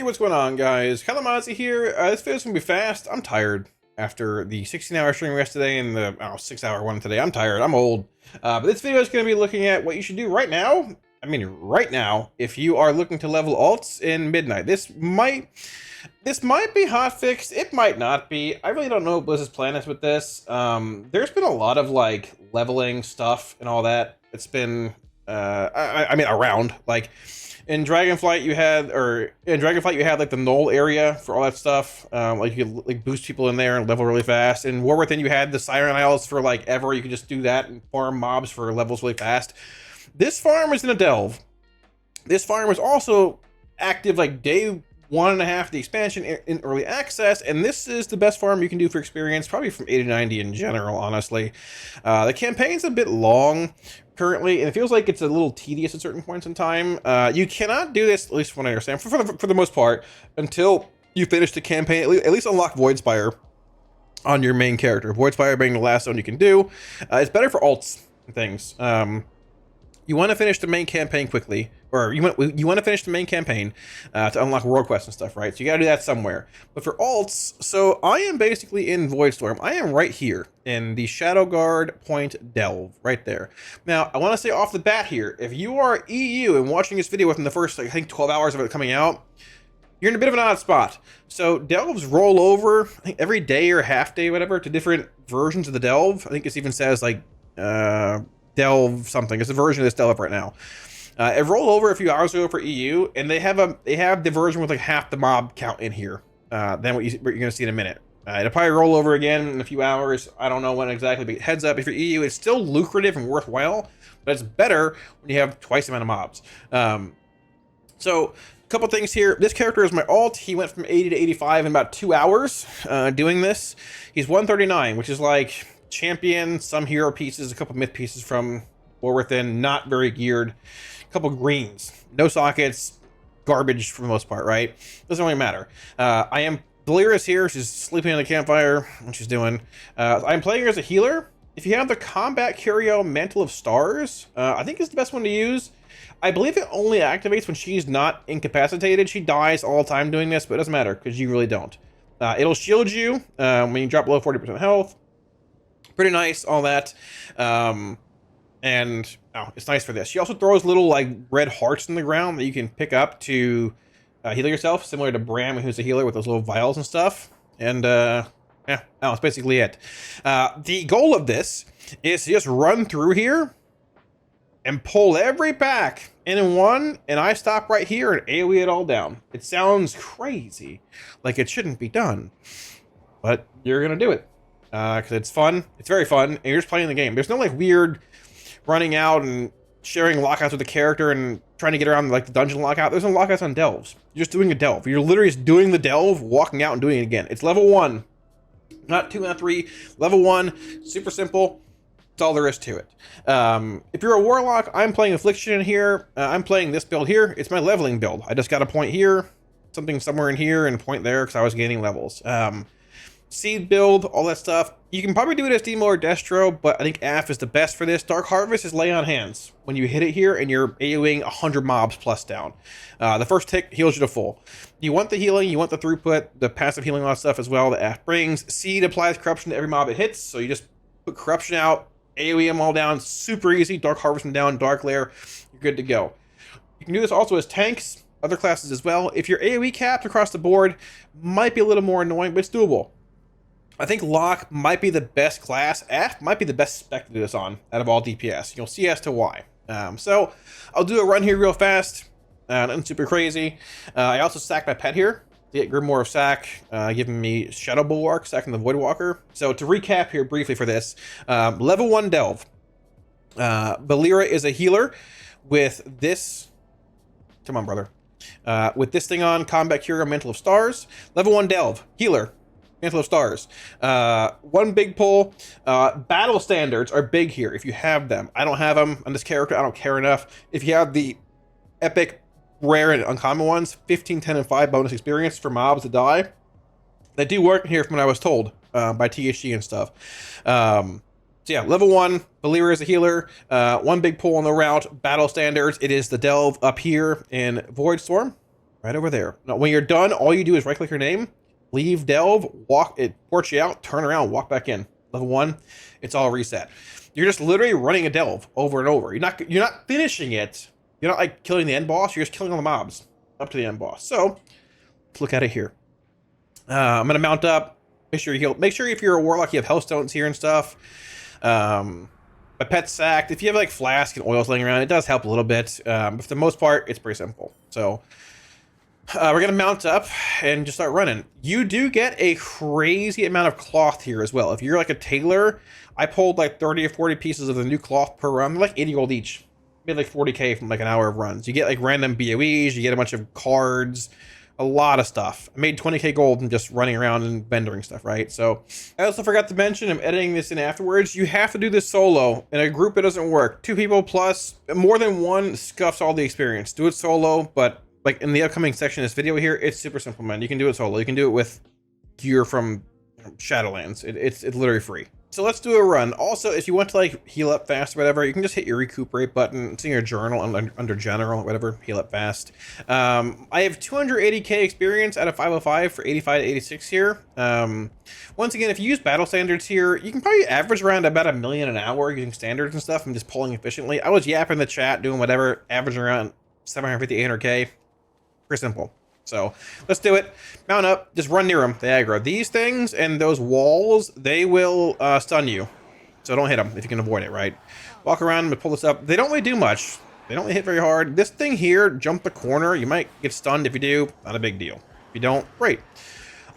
Hey, what's going on, guys? Kalamazi here. This video's gonna be fast. I'm tired after the 16-hour stream yesterday and the 6-hour one today. I'm tired. I'm old. But this video is gonna be looking at what you should do right now. I mean, right now, if you are looking to level alts in Midnight. This might be hotfixed. It might not be. I really don't know what Blizz's plan is with this. There's been a lot of like leveling stuff and all that. It's been, I mean, around like. In Dragonflight you had like the null area for all that stuff. Like you could like boost people in there and level really fast. In War Within you had the Siren Isles for like ever. You could just do that and farm mobs for levels really fast. This farm is in a delve. This farm is also active like day 1.5 of the expansion in early access, and this is the best farm you can do for experience, probably from 80 to 90 in general, honestly. The campaign's a bit long currently, and it feels like it's a little tedious at certain points in time. You cannot do this, at least from what I understand, for the most part, until you finish the campaign, at least unlock Voidspire on your main character. Voidspire being the last zone you can do. It's better for alts and things. You want to finish the main campaign quickly, or you want to finish the main campaign to unlock world quests and stuff, right? So you got to do that somewhere. But for alts, so I am basically in Voidstorm. I am right here in the Shadowguard Point Delve, right there. Now, I want to say off the bat here, if you are EU and watching this video within the first, I think, 12 hours of it coming out, you're in a bit of an odd spot. So delves roll over, I think every day or half day, whatever, to different versions of the delve. I think it even says like delve something. It's a version of this delve right now. It rolled over a few hours ago for EU, and they have the version with like half the mob count in here than what you're gonna see in a minute. It'll probably roll over again in a few hours. I don't know when exactly, but heads up, if you're EU, it's still lucrative and worthwhile, but it's better when you have twice the amount of mobs. So a couple things here. This character is my alt. He went from 80 to 85 in about 2 hours doing this. He's 139, which is like champion, some hero pieces, a couple myth pieces from War Within, not very geared, a couple greens, no sockets, garbage for the most part, right? Doesn't really matter. I am Delirious here. She's sleeping on the campfire, what she's doing. I'm playing her as a healer. If you have the Combat Curio Mantle of Stars, I think it's the best one to use. I believe it only activates when she's not incapacitated. She dies all the time doing this, but it doesn't matter because you really don't. It'll shield you when you drop below 40% health. Pretty nice, all that. And it's nice for this. She also throws little like red hearts in the ground that you can pick up to heal yourself, similar to Bram, who's a healer with those little vials and stuff. And yeah, that's basically it. The goal of this is to just run through here and pull every pack in one, and I stop right here and AoE it all down. It sounds crazy, like it shouldn't be done, but you're gonna do it. Because it's fun. It's very fun, and you're just playing the game. There's no like weird running out and sharing lockouts with the character and trying to get around like the dungeon lockout. There's no lockouts on delves. You're just doing a delve. You're literally just doing the delve, walking out and doing it again. It's level 1, not 2, not 3. Level 1, super simple. That's all there is to it. If you're a Warlock, I'm playing Affliction in here. I'm playing this build here. It's my leveling build. I just got a point here, something somewhere in here, and a point there because I was gaining levels. Seed build, all that stuff. You can probably do it as Demo or Destro, but I think AF is the best for this. Dark Harvest is lay on hands. When you hit it here and you're AoEing 100 mobs plus down. The first tick heals you to full. You want the healing, you want the throughput, the passive healing, all that stuff as well that AF brings. Seed applies corruption to every mob it hits, so you just put corruption out, AoE them all down, super easy. Dark Harvest them down, Dark Lair, you're good to go. You can do this also as tanks, other classes as well. If you're AoE capped across the board, might be a little more annoying, but it's doable. I think Locke might be the best class. AF might be the best spec to do this on out of all DPS. You'll see as to why. So I'll do a run here real fast. Nothing super crazy. I also sacked my pet here to get Grimoire of Sack, giving me Shadow Bulwark, sacking the Voidwalker. So to recap here briefly for this, level 1 Delve. Belira is a healer with this. Come on, brother. With this thing on, Combat Curio Mantle of Stars. Level 1 Delve, healer. Mantle of Stars. One big pull. Battle standards are big here if you have them. I don't have them on this character. I don't care enough. If you have the epic, rare, and uncommon ones, 15, 10, and 5 bonus experience for mobs that die. They do work here from what I was told by THG and stuff. So yeah, level 1, Believer is a healer. One big pull on the route. Battle standards. It is the Delve up here in Voidstorm. Right over there. Now, when you're done, all you do is right-click your name, leave delve, walk, it ports you out, turn around, walk back in. Level 1, it's all reset. You're just literally running a delve over and over. You're not finishing it. You're not like killing the end boss. You're just killing all the mobs up to the end boss. So let's look at it here. I'm gonna mount up. Make sure you heal. Make sure if you're a warlock, you have health stones here and stuff. My pet's sacked. If you have like flask and oils laying around, it does help a little bit. But for the most part, it's pretty simple. So we're gonna mount up and just start running. You do get a crazy amount of cloth here as well. If you're like a tailor, I pulled like 30 or 40 pieces of the new cloth per run. They're like 80 gold each. Made like 40k from like an hour of runs. You get like random BOEs, you get a bunch of cards, a lot of stuff. I made 20k gold from just running around and vendoring stuff, right? So I also forgot to mention, I'm editing this in afterwards, you have to do this solo. In a group, it doesn't work. 2 people plus, more than one scuffs all the experience. Do it solo, but like in the upcoming section of this video here, it's super simple, man. You can do it solo. You can do it with gear from Shadowlands. It's literally free. So let's do a run. Also, if you want to like heal up fast or whatever, you can just hit your recuperate button. It's in your journal under general, whatever, heal up fast. I have 280k experience out of 505 for 85 to 86 here. Once again, if you use battle standards here, you can probably average around about 1 million an hour using standards and stuff and just pulling efficiently. I was yapping in the chat, doing whatever, averaging around 750, 800k. Pretty simple. So let's do it. Mount up, just run near them. They aggro. These things and those walls, they will stun you. So don't hit them if you can avoid it, right? Walk around and pull this up. They don't really do much. They don't really hit very hard. This thing here, jump the corner. You might get stunned if you do. Not a big deal. If you don't, great.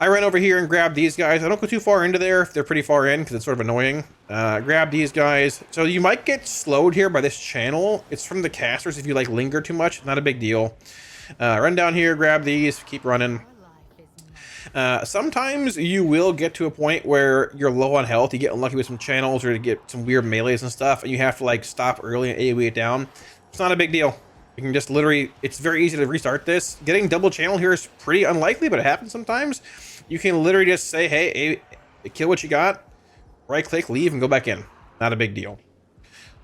I run over here and grab these guys. I don't go too far into there if they're pretty far in because it's sort of annoying. Grab these guys. So you might get slowed here by this channel. It's from the casters if you like linger too much. Not a big deal. Run down here, grab these, keep running. Sometimes you will get to a point where you're low on health, you get unlucky with some channels or to get some weird melees and stuff, and you have to like stop early and AoE it down. It's not a big deal. You can just literally, it's very easy to restart this. Getting double channel here is pretty unlikely, but it happens sometimes. You can literally just say, hey, kill what you got, right click, leave, and go back in. Not a big deal.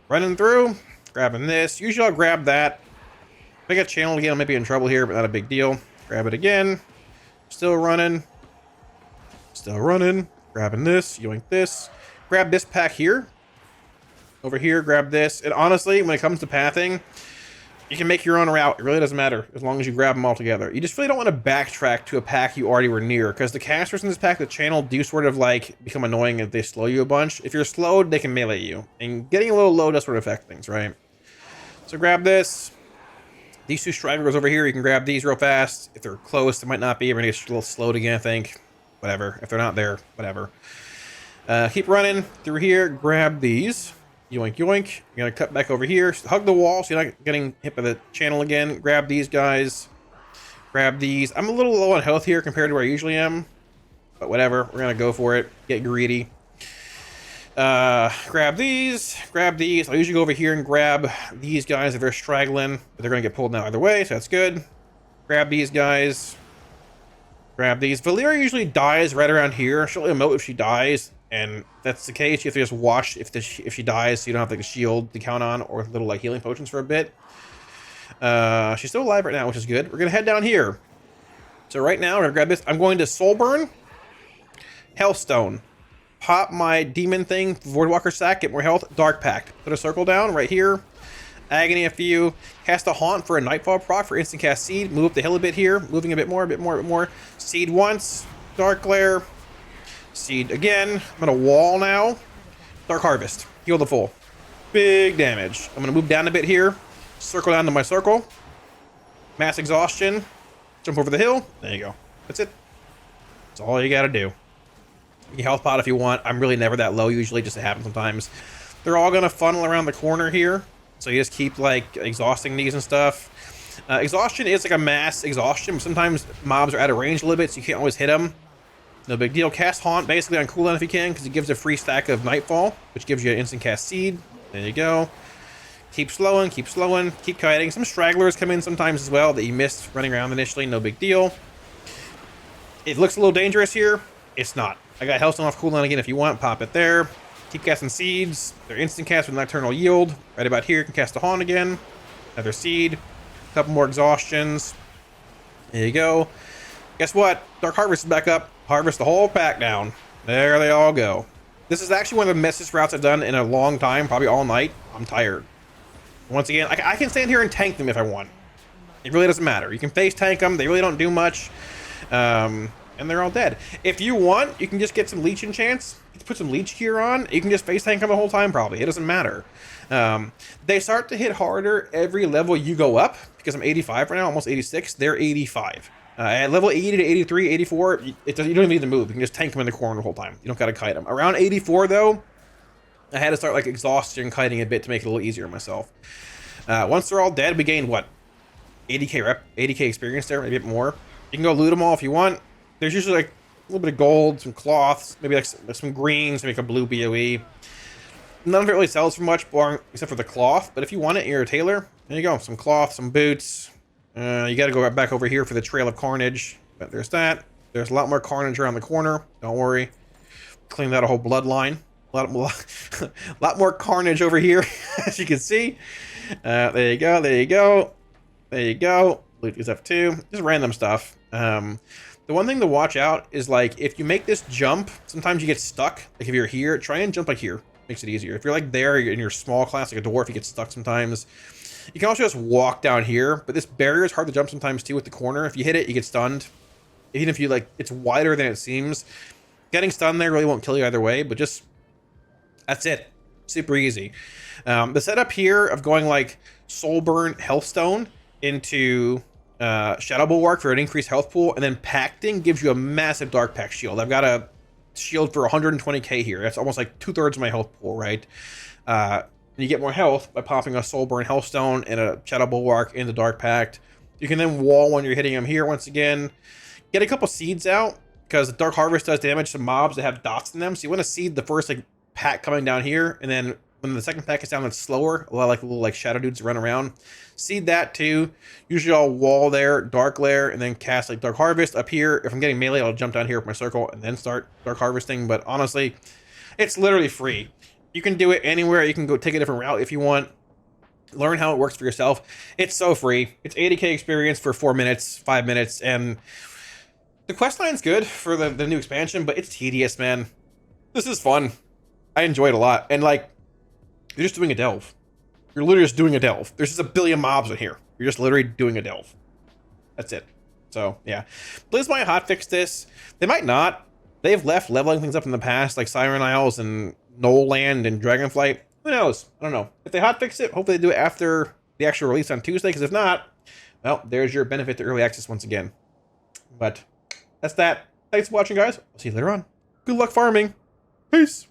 Running through, grabbing this. Usually I'll grab that. If I get channeled again, I might be in trouble here, but not a big deal. Grab it again. Still running. Still running. Grabbing this. Yoink this. Grab this pack here. Over here, grab this. And honestly, when it comes to pathing, you can make your own route. It really doesn't matter as long as you grab them all together. You just really don't want to backtrack to a pack you already were near because the casters in this pack, the channel, do sort of like become annoying if they slow you a bunch. If you're slowed, they can melee you. And getting a little low does sort of affect things, right? So grab this. These 2 stragglers over here, you can grab these real fast. If they're close, they might not be. We're going to get a little slowed again, I think. Whatever. If they're not there, whatever. Keep running through here. Grab these. Yoink, yoink. You're going to cut back over here. Hug the wall so you're not getting hit by the channel again. Grab these guys. Grab these. I'm a little low on health here compared to where I usually am. But whatever. We're going to go for it. Get greedy. Grab these. Grab these. I'll usually go over here and grab these guys if they're straggling. But they're going to get pulled now either way, so that's good. Grab these guys. Grab these. Valyria usually dies right around here. She'll emote if she dies. And if that's the case, you have to just watch if she dies so you don't have like a shield to count on or little like healing potions for a bit. She's still alive right now, which is good. We're going to head down here. So right now, we're going to grab this. I'm going to Soulburn. Hellstone. Pop my demon thing, Voidwalker sack, get more health, Dark Pact. Put a circle down right here. Agony a few. Cast a Haunt for a Nightfall proc for instant cast Seed. Move up the hill a bit here. Moving a bit more, a bit more, a bit more. Seed once. Dark Glare. Seed again. I'm gonna wall now. Dark Harvest. Heal the full. Big damage. I'm gonna move down a bit here. Circle down to my circle. Mass Exhaustion. Jump over the hill. There you go. That's it. That's all you gotta do. You health pot if you want. I'm really never that low usually, just to happen sometimes. They're all gonna funnel around the corner here, so you just keep like exhausting these and stuff. Exhaustion is like a mass exhaustion. Sometimes mobs are out of range a little bit, so you can't always hit them. No big deal. Cast Haunt basically on cooldown if you can, because it gives a free stack of Nightfall, which gives you an instant cast Seed. There you go. Keep slowing, keep kiting. Some stragglers come in sometimes as well that you missed running around initially. No big deal. It looks a little dangerous here. It's not. I got Hellstone off cooldown again if you want. Pop it there. Keep casting Seeds. They're instant cast with Nocturnal Yield. Right about here, you can cast a Haunt again. Another Seed. A couple more Exhaustions. There you go. Guess what? Dark Harvest is back up. Harvest the whole pack down. There they all go. This is actually one of the messiest routes I've done in a long time, probably all night. I'm tired. Once again, I can stand here and tank them if I want. It really doesn't matter. You can face tank them. They really don't do much. And they're all dead. If you want, you can just get some leech enchants. Put some leech gear on. You can just face tank them the whole time, probably. It doesn't matter. They start to hit harder every level you go up. Because I'm 85 right now, almost 86. They're 85. At level 80 to 83, 84, you don't even need to move. You can just tank them in the corner the whole time. You don't got to kite them. Around 84, though, I had to start like exhausting and kiting a bit to make it a little easier on myself. Once they're all dead, we gain what? 80k experience there, maybe a bit more. You can go loot them all if you want. There's usually like a little bit of gold, some cloths, maybe like some greens to make a blue BOE. None of it really sells for much, except for the cloth. But if you want it, you're a tailor. There you go. Some cloth, some boots. You got to go back over here for the Trail of Carnage. But there's that. There's a lot more carnage around the corner. Don't worry. Clean out a whole bloodline. A lot more carnage over here, as you can see. There you go. There you go. There you go. Loot these up too. Just random stuff. The one thing to watch out is like if you make this jump, sometimes you get stuck. Like if you're here, try and jump like here. Makes it easier. If you're like there in your small class, like a dwarf, you get stuck sometimes. You can also just walk down here, but this barrier is hard to jump sometimes too with the corner. If you hit it, you get stunned. Even if you like, it's wider than it seems. Getting stunned there really won't kill you either way, but just, that's it. Super easy. The setup here of going like Soulburn Healthstone into Shadow Bulwark for an increased health pool, and then Pacting gives you a massive Dark Pact shield. I've got a shield for 120k here. That's almost like 2/3 of my health pool, right? You get more health by popping a Soulburn Healthstone and a Shadow Bulwark in the Dark Pact. You can then wall when you're hitting them here once again. Get a couple seeds out, because the Dark Harvest does damage to mobs that have dots in them. So you want to seed the first like pack coming down here, and then when the second pack is down, it's slower. A lot of like little like shadow dudes run around. Seed that too. Usually I'll wall there, Dark Lair, and then cast like Dark Harvest up here. If I'm getting melee, I'll jump down here with my circle and then start Dark Harvesting. But honestly, it's literally free. You can do it anywhere. You can go take a different route if you want. Learn how it works for yourself. It's so free. It's 80k experience for 4 minutes, 5 minutes, and the quest line's good for the new expansion, but it's tedious, man. This is fun. I enjoy it a lot. And like, you're just doing a delve. You're literally just doing a delve. There's just a billion mobs in here. You're just literally doing a delve. That's it. So, yeah. Blizz might hotfix this. They might not. They've left leveling things up in the past, like Siren Isles and Knollland and Dragonflight. Who knows? I don't know. If they hotfix it, hopefully they do it after the actual release on Tuesday, because if not, well, there's your benefit to early access once again. But that's that. Thanks for watching, guys. I'll see you later on. Good luck farming. Peace.